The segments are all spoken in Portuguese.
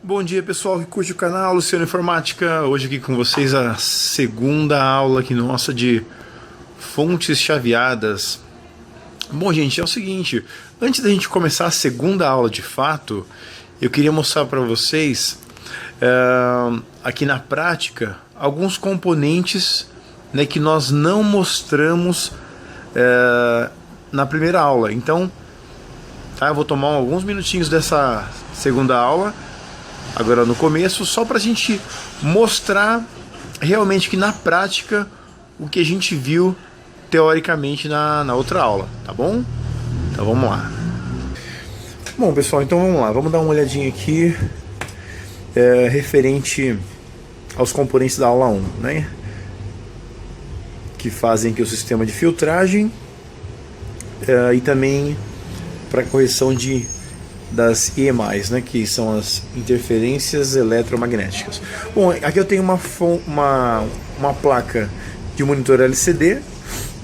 Bom dia, pessoal que curte o canal Luciano Informática. Hoje aqui com vocês a segunda aula aqui nossa de fontes chaveadas. Bom, gente, é o seguinte, antes da gente começar a segunda aula de fato, eu queria mostrar para vocês aqui na prática alguns componentes, né, que nós não mostramos na primeira aula. Então, tá, eu vou tomar alguns minutinhos dessa segunda aula agora no começo, só para a gente mostrar realmente que na prática o que a gente viu teoricamente na outra aula, tá bom? Então vamos lá. Bom, pessoal, então vamos lá, vamos dar uma olhadinha aqui referente aos componentes da aula 1, né? Que fazem aqui o sistema de filtragem e também para correção das EMIs, né, que são as interferências eletromagnéticas. Bom, aqui eu tenho uma placa de monitor LCD,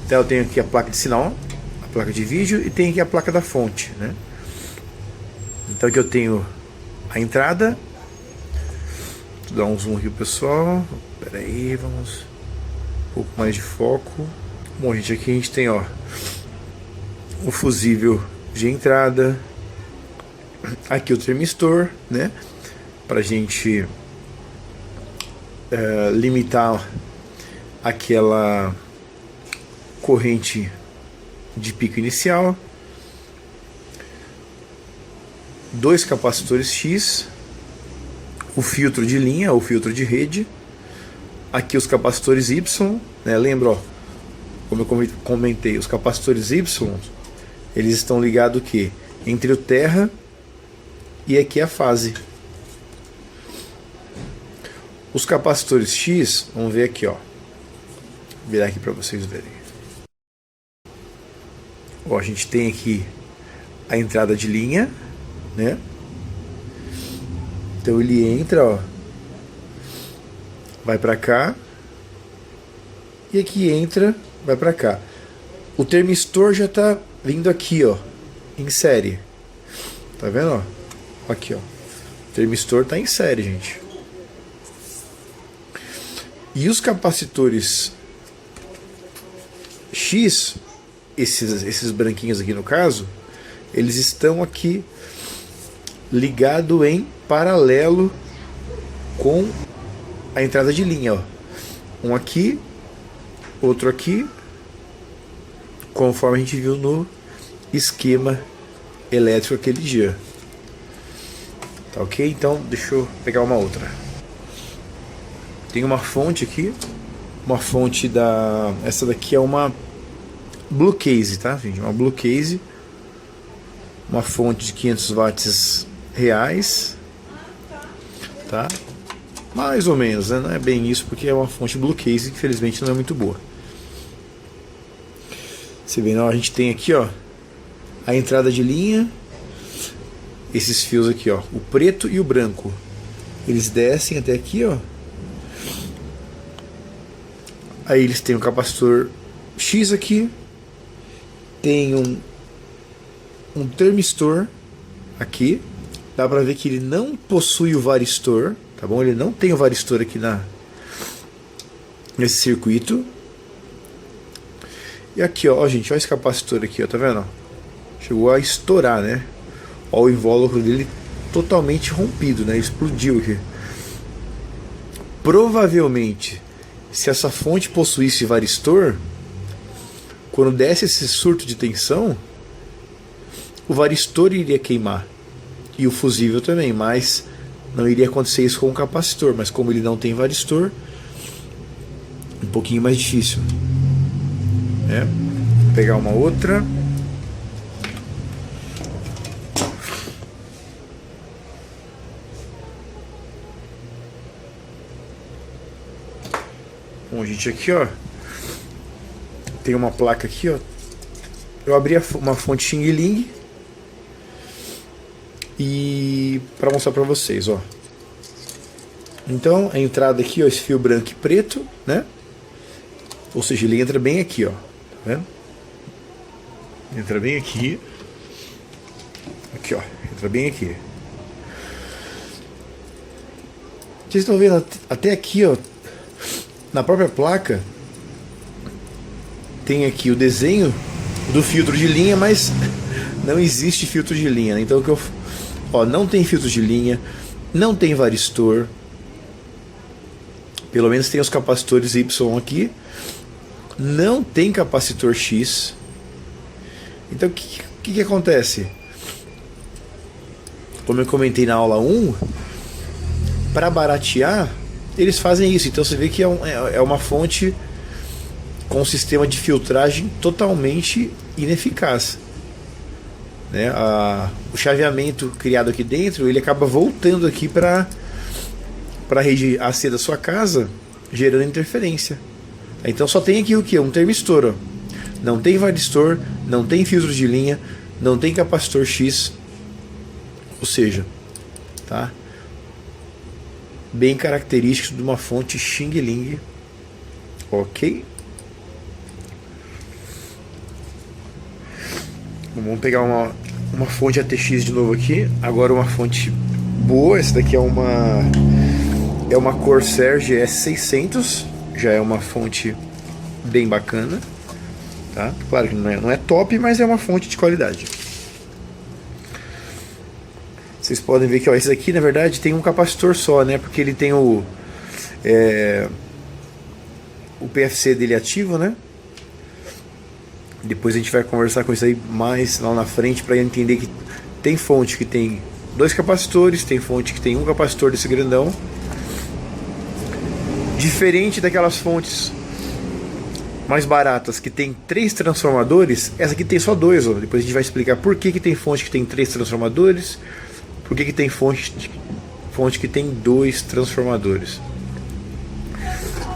então eu tenho aqui a placa de sinal, a placa de vídeo e tenho aqui a placa da fonte, né? Então aqui eu tenho a entrada. Vou dar um zoom aqui, pessoal. Espera aí, vamos um pouco mais de foco. Bom, gente, aqui a gente tem, ó, o fusível de entrada. Aqui o termistor, né, para a gente limitar aquela corrente de pico inicial. Dois capacitores X, o filtro de linha, o filtro de rede. Aqui os capacitores Y, né, lembra, ó, como eu comentei, os capacitores Y, eles estão ligados aqui entre o terra e aqui a fase. Os capacitores X, vamos ver aqui, ó. Vou virar aqui para vocês verem. Ó, a gente tem aqui a entrada de linha, né? Então ele entra, ó, vai para cá e aqui entra, vai para cá. O termistor já está vindo aqui, ó, em série. Tá vendo, ó? Aqui, ó. O termistor está em série, gente. E os capacitores X, esses branquinhos aqui no caso, eles estão aqui ligados em paralelo com a entrada de linha, ó. Um aqui, outro aqui, conforme a gente viu no esquema elétrico aquele dia. Tá ok? Então deixa eu pegar uma outra. Tem uma fonte aqui, uma fonte essa daqui é uma Blue Case, tá, gente? Uma Blue Case, uma fonte de 500 watts reais, tá? Mais ou menos, né? Não é bem isso, porque é uma fonte Blue Case que infelizmente não é muito boa. Você vê, não? A gente tem aqui, ó, a entrada de linha. Esses fios aqui, ó, o preto e o branco, eles descem até aqui, ó. Aí eles têm um capacitor X aqui, tem um termistor aqui. Dá pra ver que ele não possui o varistor, tá bom? Ele não tem o varistor aqui nesse circuito. E aqui, ó, gente, ó, esse capacitor aqui, ó, tá vendo? Chegou a estourar, né? Ó, o invólucro dele totalmente rompido, né? Explodiu aqui. Provavelmente, se essa fonte possuísse varistor, quando desse esse surto de tensão, o varistor iria queimar e o fusível também, mas não iria acontecer isso com o capacitor. Mas como ele não tem varistor, um pouquinho mais difícil, né? Vou pegar uma outra. Bom, gente, aqui, ó, tem uma placa aqui, ó. Eu abri uma fonte Xing Ling e para mostrar para vocês, ó. Então a entrada aqui, ó, esse fio branco e preto, né? Ou seja, ele entra bem aqui, ó. Tá vendo? Entra bem aqui. Aqui, ó, entra bem aqui. Vocês estão vendo até aqui, ó, na própria placa tem aqui o desenho do filtro de linha, mas não existe filtro de linha, né? Então não tem filtro de linha, não tem varistor, pelo menos tem os capacitores Y aqui, não tem capacitor X. Então o que acontece? Como eu comentei na aula 1, para baratear, eles fazem isso. Então você vê que é uma fonte com um sistema de filtragem totalmente ineficaz, né? O chaveamento criado aqui dentro, ele acaba voltando aqui para a rede AC da sua casa, gerando interferência. Então só tem aqui o que? Um termistor, ó. Não tem varistor, não tem filtro de linha, não tem capacitor X, ou seja, tá? Bem característico de uma fonte Xing Ling, ok? Vamos pegar uma fonte ATX de novo aqui. Agora uma fonte boa. Essa daqui é uma Corsair GS600. Já é uma fonte bem bacana, tá? Claro que não é top, mas é uma fonte de qualidade. Vocês podem ver que esse aqui na verdade tem um capacitor só, né? Porque ele tem o PFC dele ativo, né? Depois a gente vai conversar com isso aí mais lá na frente para entender que tem fonte que tem 2 capacitores, tem fonte que tem um capacitor desse grandão. Diferente daquelas fontes mais baratas que tem 3 transformadores, essa aqui tem só 2. Ó. Depois a gente vai explicar por que tem fonte que tem 3 transformadores, por que tem fonte que tem 2 transformadores.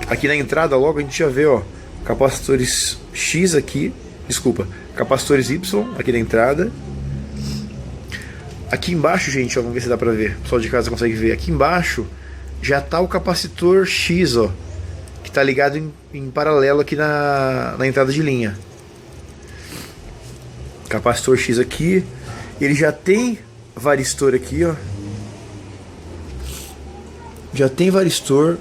Aqui na entrada logo a gente já vê, ó, capacitores X aqui. Desculpa, capacitores Y aqui na entrada. Aqui embaixo, gente, ó, vamos ver se dá pra ver. O pessoal de casa consegue ver. Aqui embaixo já tá o capacitor X, ó, que tá ligado em paralelo aqui na entrada de linha. Capacitor X aqui. Ele já tem varistor aqui, ó. Já tem varistor.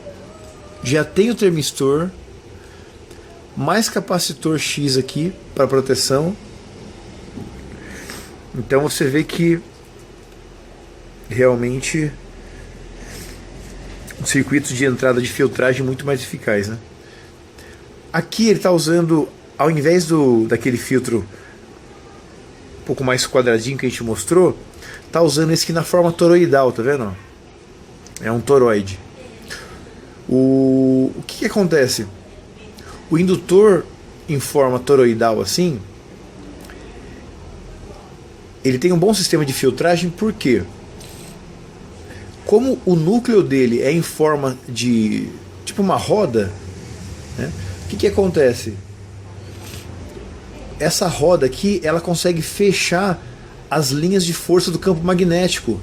Já tem o termistor. Mais capacitor X aqui para proteção. Então você vê que realmente um circuito de entrada de filtragem muito mais eficaz, né? Aqui ele está usando, ao invés daquele filtro um pouco mais quadradinho que a gente mostrou, está usando esse aqui na forma toroidal, tá vendo? É um toroide. O que acontece? O indutor em forma toroidal assim, ele tem um bom sistema de filtragem, por quê? Como o núcleo dele é em forma de tipo uma roda, né? O que acontece? Essa roda aqui, ela consegue fechar as linhas de força do campo magnético.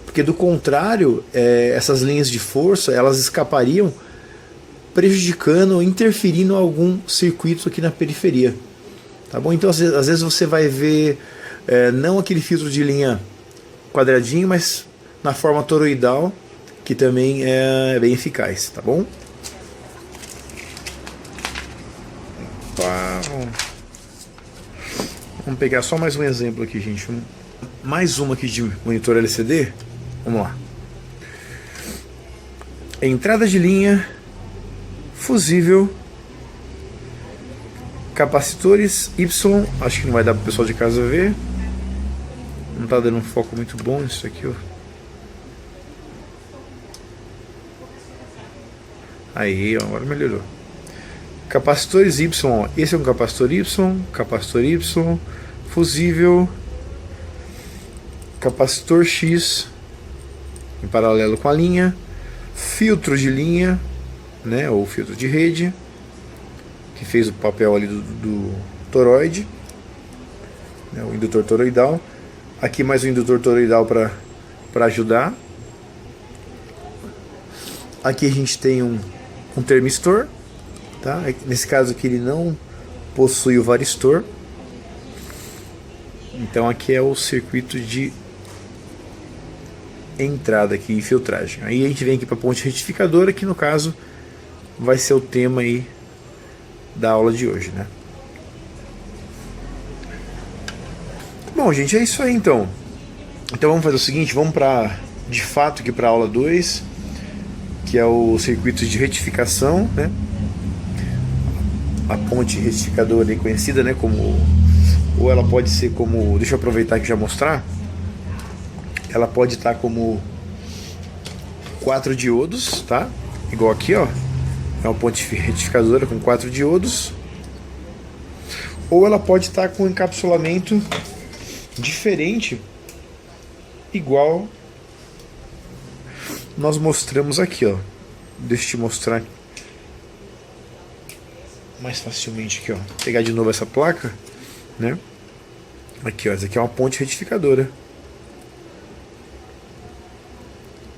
Porque do contrário, essas linhas de força, elas escapariam, prejudicando, interferindo em algum circuito aqui na periferia. Tá bom? Então às vezes você vai ver não aquele filtro de linha quadradinho, mas na forma toroidal, que também é bem eficaz, tá bom? Vamos pegar só mais um exemplo aqui, gente. Mais uma aqui de monitor LCD. Vamos lá. Entrada de linha, fusível, capacitores Y. Acho que não vai dar para o pessoal de casa ver. Não está dando um foco muito bom isso aqui, ó. Aí, ó, agora melhorou. Capacitores Y, ó. Esse é um capacitor Y, fusível, capacitor X em paralelo com a linha, filtro de linha, né, ou filtro de rede, que fez o papel ali do toroide, né, o indutor toroidal. Aqui mais um indutor toroidal para ajudar. Aqui a gente tem um termistor, tá? Nesse caso aqui ele não possui o varistor. Então aqui é o circuito de entrada aqui e filtragem. Aí a gente vem aqui para a ponte retificadora, que no caso vai ser o tema aí da aula de hoje, né? Bom, gente, é isso aí então. Então vamos fazer o seguinte, vamos para de fato aqui para a aula 2, que é o circuito de retificação, né? A ponte retificadora aí conhecida, né, como, ou ela pode ser como, deixa eu aproveitar aqui e já mostrar. Ela pode estar como 4 diodos, tá? Igual aqui, ó. É uma ponte retificadora com 4 diodos. Ou ela pode estar com um encapsulamento diferente, igual nós mostramos aqui, ó. Deixa eu te mostrar mais facilmente aqui, ó. Vou pegar de novo essa placa, né? Aqui, ó. Essa aqui é uma ponte retificadora,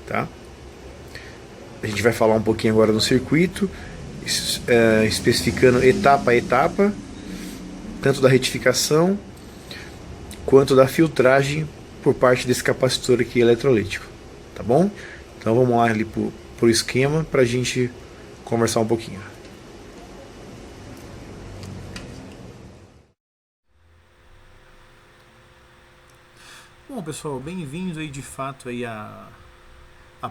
tá? A gente vai falar um pouquinho agora do circuito, especificando etapa a etapa, tanto da retificação quanto da filtragem por parte desse capacitor aqui eletrolítico, tá bom? Então vamos lá ali pro esquema para a gente conversar um pouquinho. Bom, pessoal, bem-vindos aí de fato aí a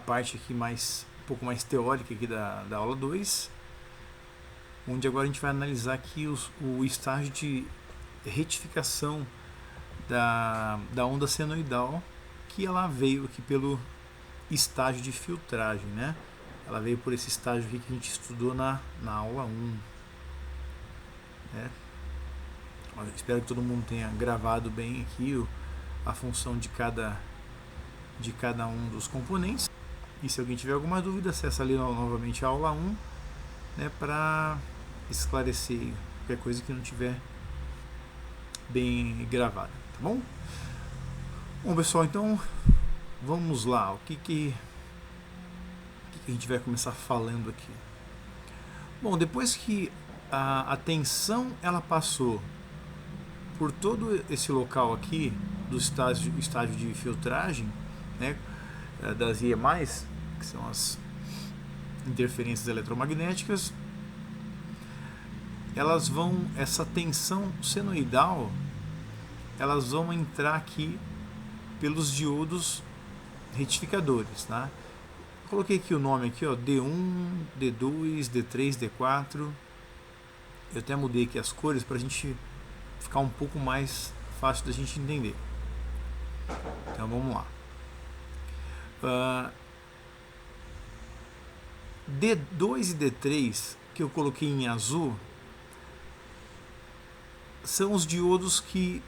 parte aqui um pouco mais teórica aqui da aula 2, onde agora a gente vai analisar aqui o estágio de retificação da onda senoidal, que ela veio aqui pelo estágio de filtragem, né? Ela veio por esse estágio aqui que a gente estudou na aula 1, né? Espero que todo mundo tenha gravado bem aqui a função de cada um dos componentes. E se alguém tiver alguma dúvida, acessa ali novamente a aula 1, né, para esclarecer qualquer coisa que não tiver bem gravada, tá bom? Bom, pessoal, então vamos lá. O que a gente vai começar falando aqui? Bom, depois que a tensão ela passou por todo esse local aqui do estágio de filtragem, né, das EMIs, que são as interferências eletromagnéticas, essa tensão senoidal, elas vão entrar aqui pelos diodos retificadores, tá? Coloquei aqui o nome aqui, ó, D1, D2, D3, D4. Eu até mudei aqui as cores para a gente ficar um pouco mais fácil da gente entender. Então vamos lá. D2 e D3, que eu coloquei em azul, são os diodos que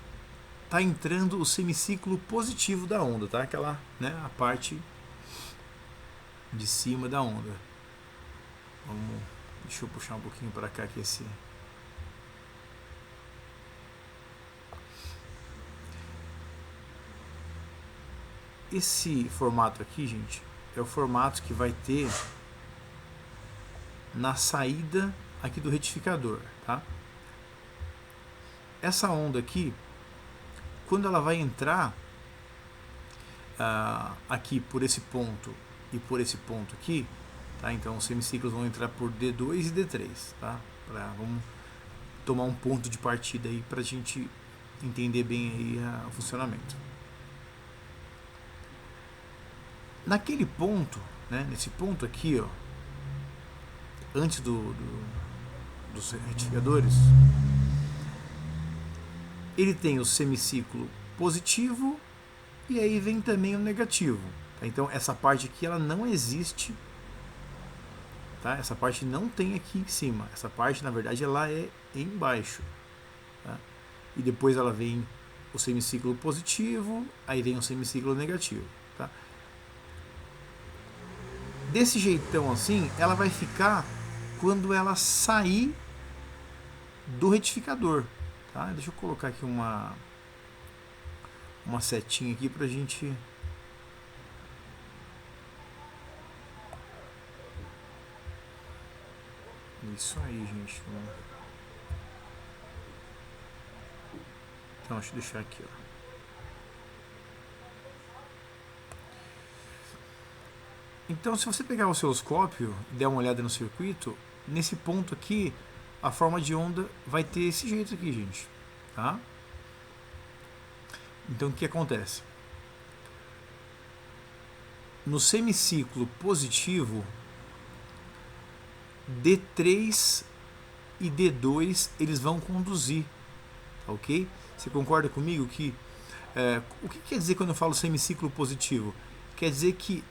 está entrando o semiciclo positivo da onda, tá? Aquela, né, a parte de cima da onda. Deixa eu puxar um pouquinho para cá aqui esse formato aqui, gente, é o formato que vai ter na saída aqui do retificador, tá? Essa onda aqui, quando ela vai entrar aqui por esse ponto e por esse ponto aqui, tá? Então os semiciclos vão entrar por D2 e D3, tá? Vamos tomar um ponto de partida aí para a gente entender bem aí o funcionamento. Naquele ponto, né, nesse ponto aqui, ó, antes dos retificadores, ele tem o semiciclo positivo e aí vem também o negativo. Tá? Então essa parte aqui ela não existe, tá? Essa parte não tem aqui em cima. Essa parte na verdade ela é embaixo. Tá? E depois ela vem o semiciclo positivo, aí vem o semiciclo negativo. Tá? Desse jeitão assim, ela vai ficar quando ela sair do retificador. Tá? Deixa eu colocar aqui uma setinha aqui pra gente isso aí, gente. Então deixa eu deixar aqui, ó. Então, se você pegar o osciloscópio e der uma olhada no circuito, nesse ponto aqui, a forma de onda vai ter esse jeito aqui, gente. Tá? Então, o que acontece? No semiciclo positivo, D3 e D2 eles vão conduzir, tá, ok? Você concorda comigo que o que quer dizer quando eu falo semiciclo positivo? Quer dizer que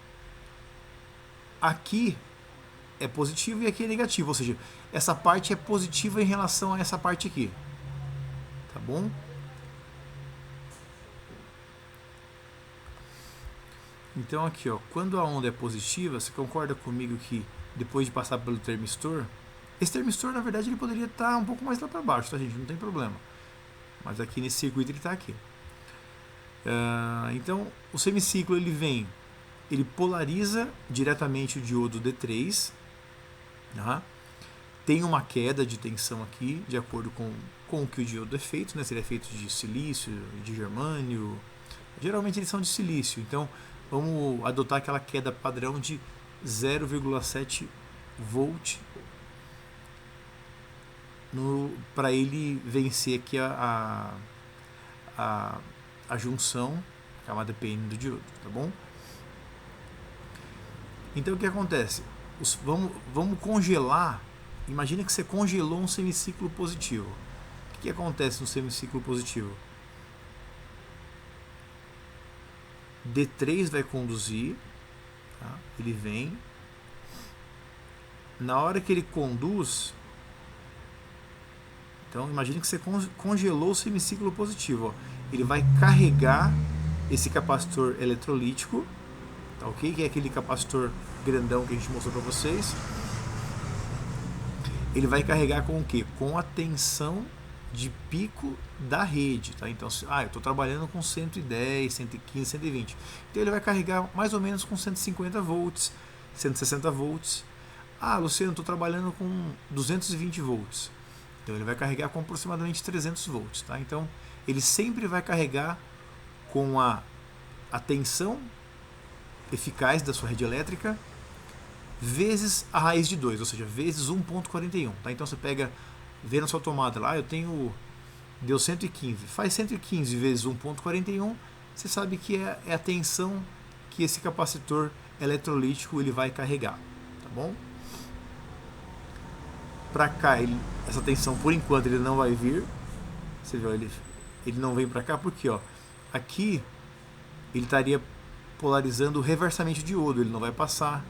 aqui é positivo e aqui é negativo, ou seja, essa parte é positiva em relação a essa parte aqui, tá bom? Então aqui, ó, quando a onda é positiva, você concorda comigo que depois de passar pelo termistor, esse termistor na verdade ele poderia estar um pouco mais lá para baixo, tá, gente? Não tem problema. Mas aqui nesse circuito ele está aqui. Então o semiciclo ele polariza diretamente o diodo D3, tá? Tem uma queda de tensão aqui, de acordo com o que o diodo é feito, né? Se ele é feito de silício, de germânio, geralmente eles são de silício, então vamos adotar aquela queda padrão de 0,7 volt para ele vencer aqui a junção, a camada PN do diodo, tá bom? Então o que acontece? Vamos congelar. Imagina que você congelou um semiciclo positivo. O que acontece no semiciclo positivo? D3 vai conduzir, tá? Ele vem. Na hora que ele conduz, então imagine que você congelou o semiciclo positivo. Ó. Ele vai carregar esse capacitor eletrolítico, tá, ok? Que é aquele capacitor grandão que a gente mostrou para vocês. Ele vai carregar com o quê? Com a tensão de pico da rede, tá? Então, eu estou trabalhando com 110, 115, 120. Então ele vai carregar mais ou menos com 150 volts, 160 volts. Ah, Luciano, estou trabalhando com 220 volts. Então ele vai carregar com aproximadamente 300 volts, tá? Então ele sempre vai carregar com a tensão eficaz da sua rede elétrica vezes a raiz de 2, ou seja, vezes 1.41, tá? Então você vê na sua tomada lá, deu 115, faz 115 vezes 1.41, você sabe que é a tensão que esse capacitor eletrolítico ele vai carregar, tá bom? Para cá, essa tensão por enquanto ele não vai vir, você viu, ele não vem para cá porque, ó, aqui ele estaria polarizando reversamente o diodo, ele não vai passar.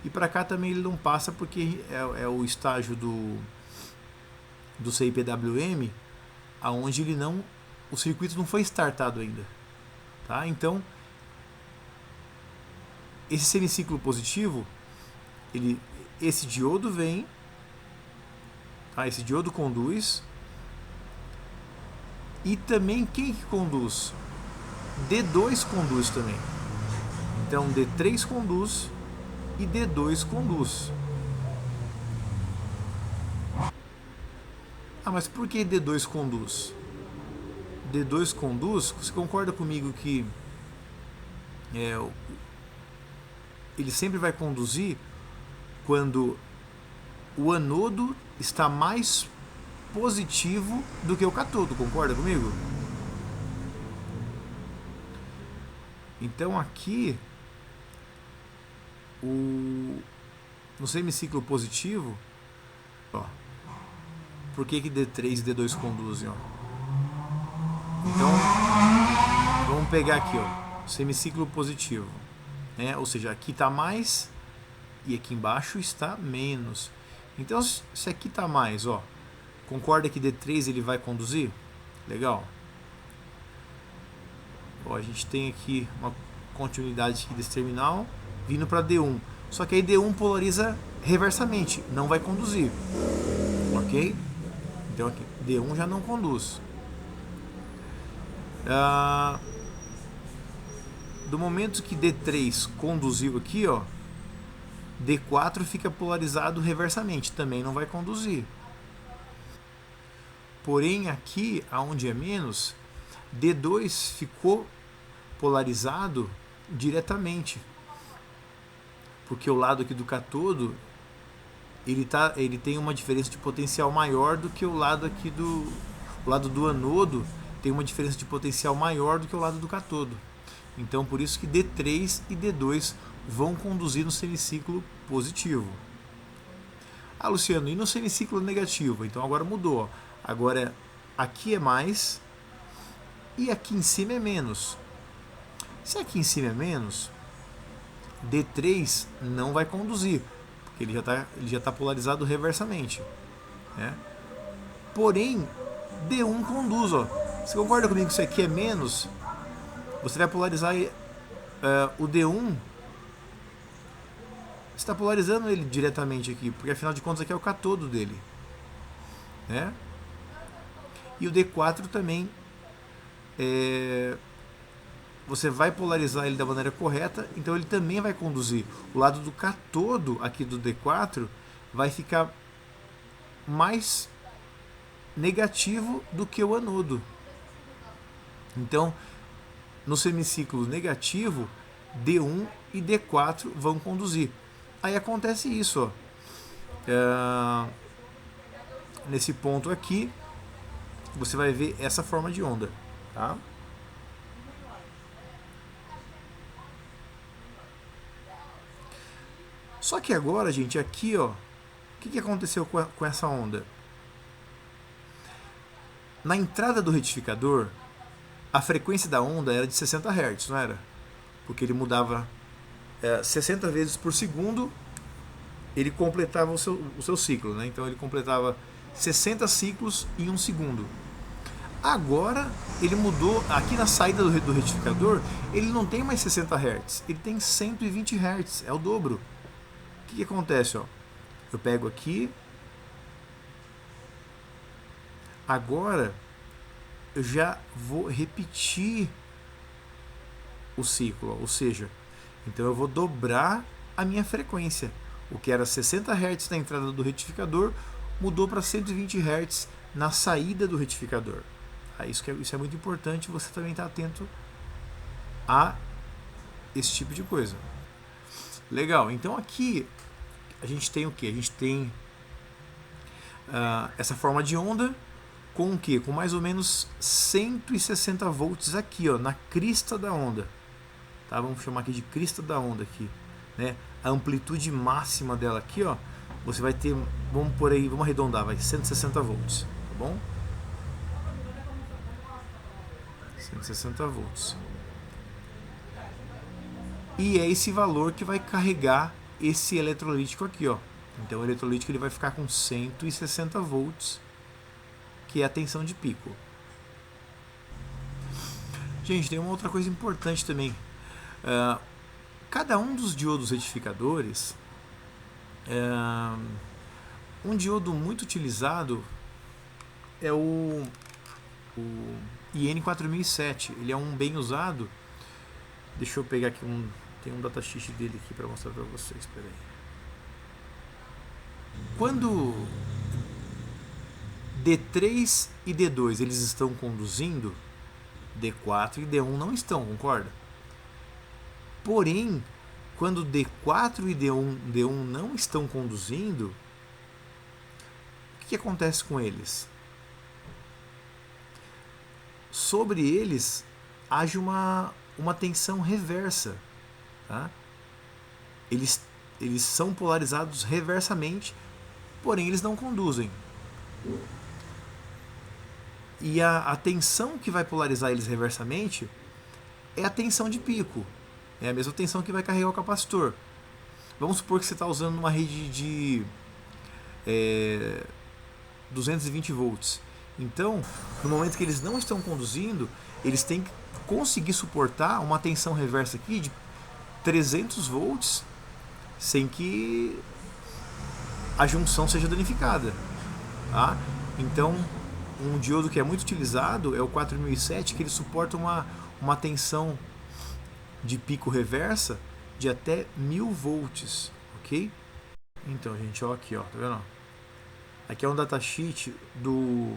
E para cá também ele não passa porque é o estágio do CIPWM aonde o circuito não foi startado ainda, tá? Então esse semiciclo positivo, esse diodo vem, tá? Esse diodo conduz, e também quem que conduz? D2 conduz também. Então D3 conduz e D2 conduz. Ah, mas por que D2 conduz? D2 conduz, você concorda comigo que ele sempre vai conduzir quando o anodo está mais positivo do que o catodo, concorda comigo? Então aqui no semiciclo positivo, ó, por que D3 e D2 conduzem? Ó? Então, vamos pegar aqui, ó, semiciclo positivo, né? Ou seja, aqui está mais e aqui embaixo está menos. Então, se aqui está mais, ó, concorda que D3 ele vai conduzir? Legal. Ó, a gente tem aqui uma continuidade aqui desse terminal vindo para D1. Só que aí D1 polariza reversamente, não vai conduzir. Ok? Então aqui, D1 já não conduz. Do momento que D3 conduziu aqui, ó, D4 fica polarizado reversamente, também não vai conduzir. Porém aqui, aonde é menos, D2 ficou polarizado diretamente, porque o lado aqui do cátodo ele tem uma diferença de potencial maior do que o lado aqui o lado do anodo tem uma diferença de potencial maior do que o lado do cátodo. Então por isso que D3 e D2 vão conduzir no semiciclo positivo. Ah, Luciano, e no semiciclo negativo? Então agora mudou. Agora aqui é mais e aqui em cima é menos. Se aqui em cima é menos, D3 não vai conduzir, porque ele já tá polarizado reversamente, né? Porém, D1 conduz. Ó. Você concorda comigo que isso aqui é menos? Você vai polarizar o D1. Você está polarizando ele diretamente aqui, porque afinal de contas aqui é o cátodo dele, né? E o D4 também você vai polarizar ele da maneira correta, então ele também vai conduzir. O lado do cátodo aqui do D4 vai ficar mais negativo do que o anodo. Então, no semiciclo negativo, D1 e D4 vão conduzir. Aí acontece isso, ó. Nesse ponto aqui, você vai ver essa forma de onda, tá? Só que agora, gente, aqui, ó, o que aconteceu com essa onda? Na entrada do retificador, a frequência da onda era de 60 Hz, não era? Porque ele mudava 60 vezes por segundo, ele completava o seu ciclo, né? Então ele completava 60 ciclos em um segundo. Agora ele mudou, aqui na saída do retificador, ele não tem mais 60 Hz, ele tem 120 Hz, é o dobro. O que acontece? Ó? Eu pego aqui, agora eu já vou repetir o ciclo, ou seja, então eu vou dobrar a minha frequência. O que era 60 Hz na entrada do retificador mudou para 120 Hz na saída do retificador. Isso é muito importante, você também está atento a esse tipo de coisa. Legal, então aqui a gente tem o que? A gente tem essa forma de onda com o que? Com mais ou menos 160 volts aqui, ó, na crista da onda. Tá? Vamos chamar aqui de crista da onda aqui, né? A amplitude máxima dela aqui, ó, você vai ter, vamos por aí, vamos arredondar, vai 160 volts, tá bom? 160 volts. E é esse valor que vai carregar esse eletrolítico aqui, ó. Então o eletrolítico ele vai ficar com 160 volts, que é a tensão de pico. Gente, tem uma outra coisa importante também. Cada um dos diodos retificadores, um diodo muito utilizado é o IN4007. Ele é um bem usado. Deixa eu pegar aqui tem um datasheet dele aqui para mostrar para vocês. Espera aí. Quando D3 e D2 eles estão conduzindo, D4 e D1 não estão, concorda? Porém, quando D4 e D1 não estão conduzindo, o que acontece com eles? Sobre eles age uma tensão reversa. Tá? Eles são polarizados reversamente, porém eles não conduzem. E a tensão que vai polarizar eles reversamente é a tensão de pico. É a mesma tensão que vai carregar o capacitor. Vamos supor que você está usando uma rede de 220 volts. Então, no momento que eles não estão conduzindo, eles têm que conseguir suportar uma tensão reversa aqui de 300 volts sem que a junção seja danificada. Tá? Então, um diodo que é muito utilizado é o 4007, que ele suporta uma tensão de pico reversa de até 1000 volts, ok? Então, gente, ó, aqui, ó, tá vendo? Aqui é um datasheet do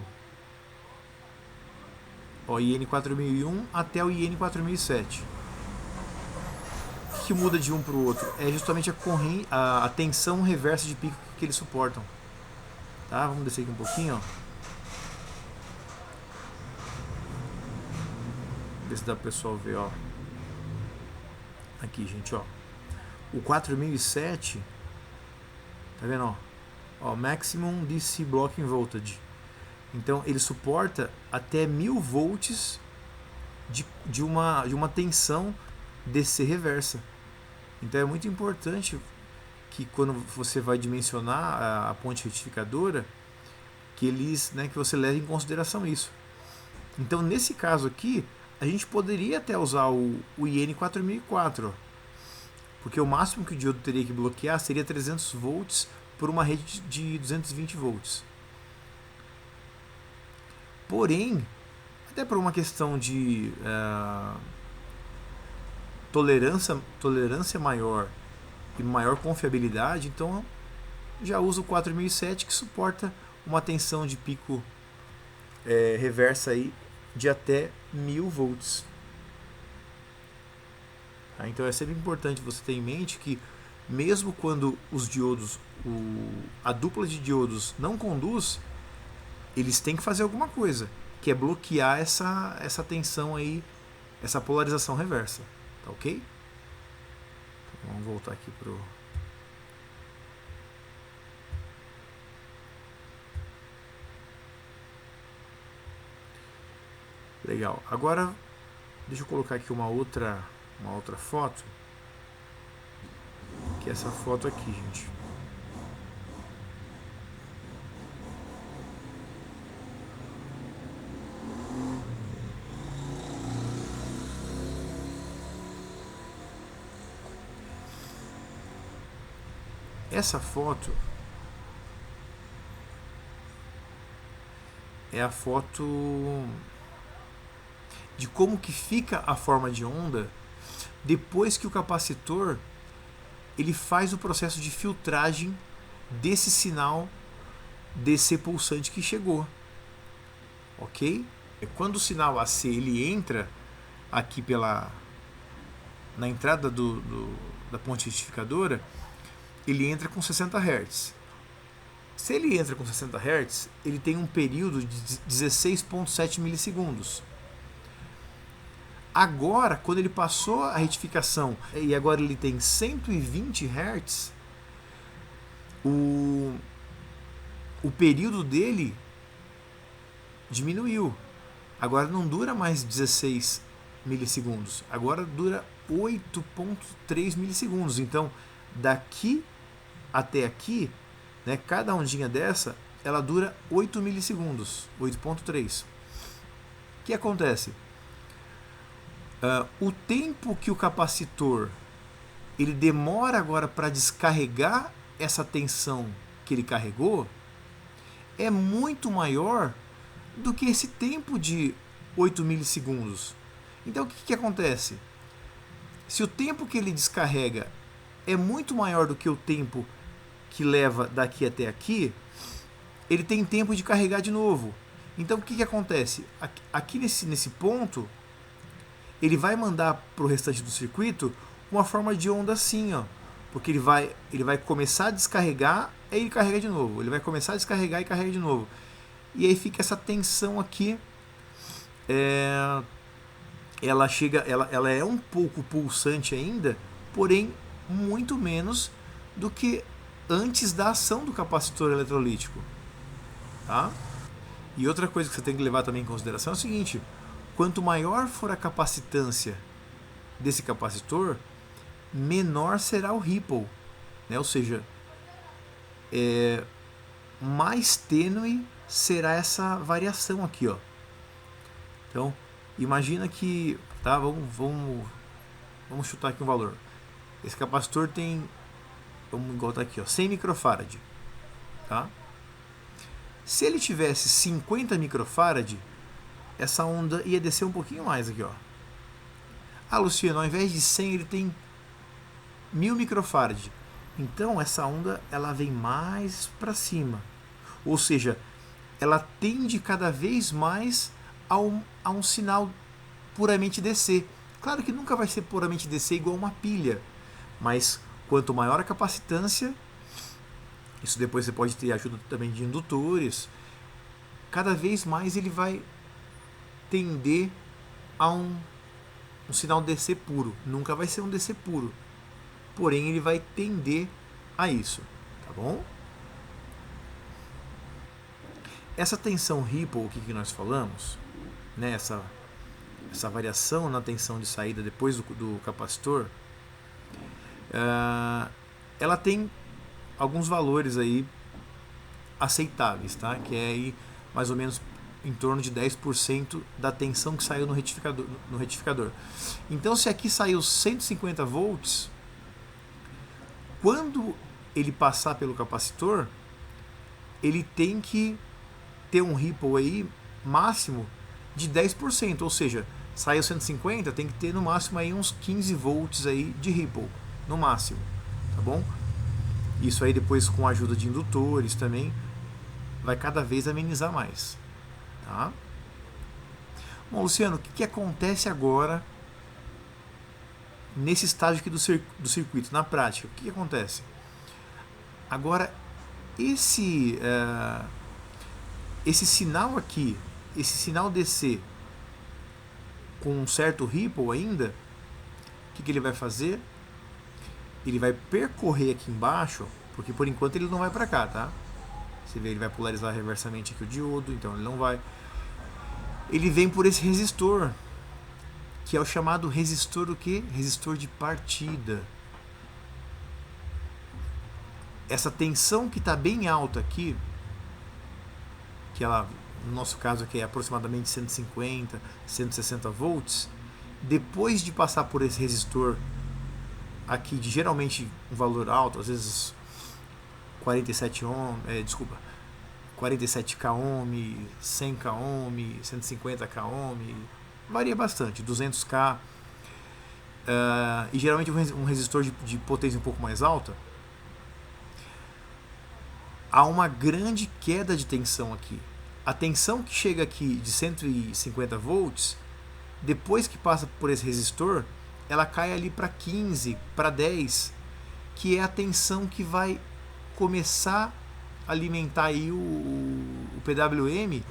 IN4001 até o IN4007. que muda de um para o outro? É justamente a tensão reversa de pico que eles suportam. Tá? Vamos descer aqui um pouquinho. Ó. Ver se dá para o pessoal ver. Ó. Aqui, gente. Ó. O 4007, tá vendo? Ó, Maximum DC Blocking Voltage. Então ele suporta até 1000 volts de uma tensão DC reversa. Então é muito importante que quando você vai dimensionar a ponte retificadora, que que você leve em consideração isso. Então nesse caso aqui, a gente poderia até usar o IN4004, porque o máximo que o diodo teria que bloquear seria 300 volts por uma rede de 220 volts. Porém, até por uma questão de tolerância maior e maior confiabilidade, então já uso o 4007, que suporta uma tensão de pico reversa aí de até 1000 volts. Tá? Então é sempre importante você ter em mente que mesmo quando os diodos, a dupla de diodos não conduz, eles têm que fazer alguma coisa, que é bloquear essa tensão aí, essa polarização reversa. Tá ok? Então, vamos voltar aqui pro... Legal. Agora, deixa eu colocar aqui uma outra foto, que é essa foto aqui, gente. Essa foto é a foto de como que fica a forma de onda depois que o capacitor ele faz o processo de filtragem desse sinal DC pulsante que chegou. Ok? Quando o sinal AC ele entra aqui na entrada da ponte retificadora, ele entra com 60 Hz. Se ele entra com 60 Hz, ele tem um período de 16,7 milissegundos. Agora, quando ele passou a retificação e agora ele tem 120 Hz, o período dele diminuiu. Agora não dura mais 16 milissegundos, agora dura 8,3 milissegundos. Então, daqui até aqui, né, cada ondinha dessa, ela dura 8 milissegundos, 8,3. O que acontece? O tempo que o capacitor ele demora agora para descarregar essa tensão que ele carregou é muito maior do que esse tempo de 8 milissegundos. Então o que acontece? Se o tempo que ele descarrega é muito maior do que o tempo que leva daqui até aqui, ele tem tempo de carregar de novo. Então o que acontece? Aqui nesse ponto, ele vai mandar para o restante do circuito uma forma de onda assim, ó, porque ele vai começar a descarregar, aí ele carrega de novo. Ele vai começar a descarregar e carrega de novo. E aí fica essa tensão aqui. Ela é um pouco pulsante ainda, porém muito menos do que antes da ação do capacitor eletrolítico. Tá? E outra coisa que você tem que levar também em consideração é o seguinte: quanto maior for a capacitância desse capacitor, menor será o ripple, né? Ou seja, mais tênue será essa variação aqui, ó. Então, imagina que, tá? Vamos chutar aqui um valor. Esse capacitor tem, vamos botar aqui, ó, 100 microfarad, tá? Se ele tivesse 50 microfarad, essa onda ia descer um pouquinho mais aqui, ó. Ah, Luciano, ao invés de 100 ele tem 1000 microfarad. Então essa onda ela vem mais para cima. Ou seja, ela tende cada vez mais a um sinal puramente DC. Claro que nunca vai ser puramente DC igual uma pilha, Mas quanto maior a capacitância, isso depois você pode ter ajuda também de indutores, cada vez mais ele vai tender a um sinal DC puro. Nunca vai ser um DC puro, porém ele vai tender a isso, tá bom? Essa tensão ripple que nós falamos, né, essa variação na tensão de saída depois do capacitor, ela tem alguns valores aí aceitáveis, tá? Que é aí mais ou menos em torno de 10% da tensão que saiu no retificador. Então, se aqui saiu 150 volts, quando ele passar pelo capacitor, ele tem que ter um ripple aí máximo de 10%, ou seja, saiu 150, tem que ter no máximo aí uns 15 volts aí de ripple, no máximo, tá bom? Isso aí depois com a ajuda de indutores também vai cada vez amenizar mais, tá? Bom, Luciano, o que acontece agora nesse estágio aqui do circuito, na prática? O que acontece? Agora, esse sinal aqui, esse sinal DC com um certo ripple ainda, o que ele vai fazer? Ele vai percorrer aqui embaixo, porque por enquanto ele não vai para cá, tá? Você vê, ele vai polarizar reversamente aqui o diodo, então ele não vai. Ele vem por esse resistor, que é o chamado resistor o quê? Resistor de partida. Essa tensão que está bem alta aqui, que ela, no nosso caso aqui é aproximadamente 150, 160 volts, depois de passar por esse resistor aqui de geralmente um valor alto, às vezes 47 k ohm, 100 k ohm, 150 k ohm, varia bastante, 200k, e geralmente um resistor de potência um pouco mais alta, há uma grande queda de tensão aqui. A tensão que chega aqui de 150 volts, depois que passa por esse resistor, ela cai ali para 15, para 10, que é a tensão que vai começar a alimentar aí o PWM,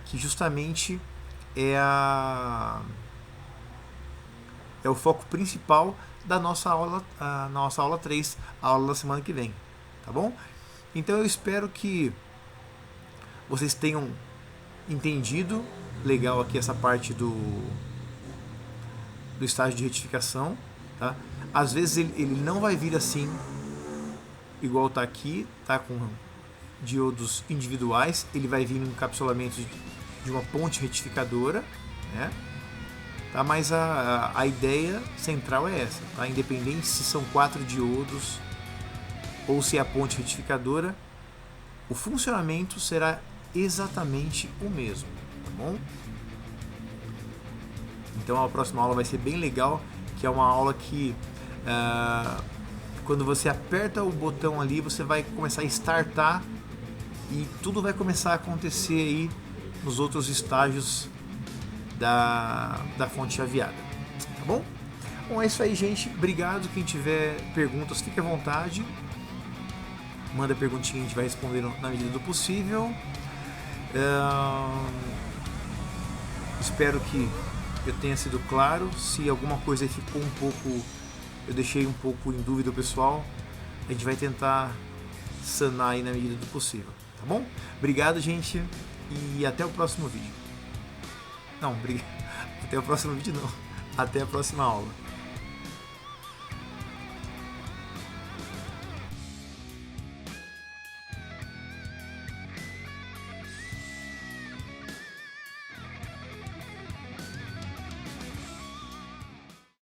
que justamente é o foco principal da nossa aula 3, a aula da semana que vem, tá bom? Então eu espero que vocês tenham entendido legal aqui essa parte do estágio de retificação, tá? Às vezes ele não vai vir assim igual tá aqui, tá, com diodos individuais, ele vai vir em encapsulamento de uma ponte retificadora, né? Tá? Mas a ideia central é essa, tá? Independente se são 4 diodos ou se é a ponte retificadora, o funcionamento será exatamente o mesmo, tá bom? Então a próxima aula vai ser bem legal, que é uma aula que quando você aperta o botão ali, você vai começar a startar e tudo vai começar a acontecer aí nos outros estágios da fonte chaveada, tá bom? Bom, é isso aí, gente. Obrigado. Quem tiver perguntas, fique à vontade. Manda perguntinha, a gente vai responder na medida do possível. Espero que eu tenha sido claro. Se alguma coisa ficou eu deixei um pouco em dúvida o pessoal, a gente vai tentar sanar aí na medida do possível, tá bom? Obrigado, gente, e até o próximo vídeo. Não, até o próximo vídeo não. Até a próxima aula.